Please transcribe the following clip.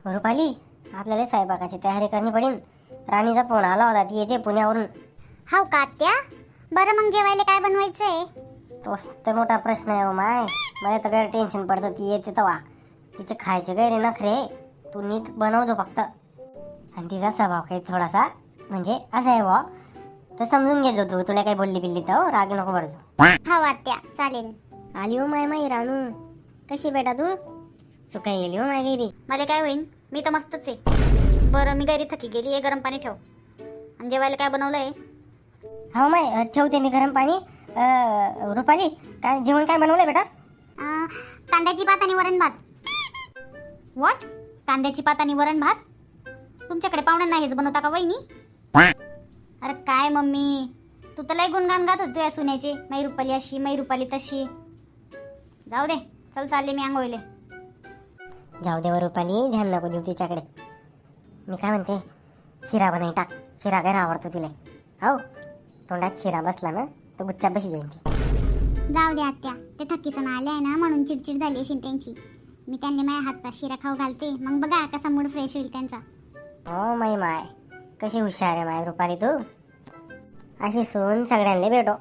रुपाली, आपल्याला स्वयंपाकाची तयारी करणी पडेल. राणीचा फोन आला होता, ती येते पुण्यावरून. हाव का आत्या? बरं मग जेवायला काय बनवायचंय? तोच तर मोठा प्रश्न आहे. हो माय, मला तर गैर टेन्शन पडतं. ती येते तेव्हा तिचे खायचे गैरे नखरे. तू नीट बनवतो फक्त. आणि तिचा स्वभाव काही थोडासा म्हणजे असा आहे बा, तर समजून घेतो तू. तुला काही बोलली बिल्ली तर राग नको बरजो. हाव आत्या, चालेल. आली हो माय माई रानू. कशी बेटा तू? सुकाई गेली हो माय गेली. मला काय होईन, मी तर मस्तच आहे. बरं मी घरी थकी गेली, गरम पाणी ठेव. आणि जेवायला काय बनवलंय? हो माय, ठेवते मी गरम पाणी. रुपाली, काय जेवण काय बनवलंय बेटा? कांद्याची पात आणि वरण भात. व्हॉट? कांद्याची पात आणि वरण भात? तुमच्याकडे पाहुण्यांना हेच बनवता का वहिनी? अरे काय मम्मी, तू तर लय गुणगान गात होती या सुनेचे. मै रुपाली अशी, मै रुपाली तशी. जाऊ दे, चल चालले मी आंघोळीले. जाऊ दे व रुपाली, ध्यान नको देऊ तिच्याकडे. मी काय म्हणते, शिरा बनाई टाक. शिरा गैर आवडतो तिला. हो, तोंडात शिरा बसला ना तर गुच्चा बशी जाईल ती. जाऊ दे आत्या, ते थकीसन आले आहे ना म्हणून चिडचिड झाली असेल त्यांची. मी त्यांना माझ्या हातात शिरा खाऊ घालते, मग बघा कसा मूड फ्रेश होईल त्यांचा. हो माई माय, कशी हुशार आहे माय रुपाली तू. अशी सून सगळ्यांना भेटो.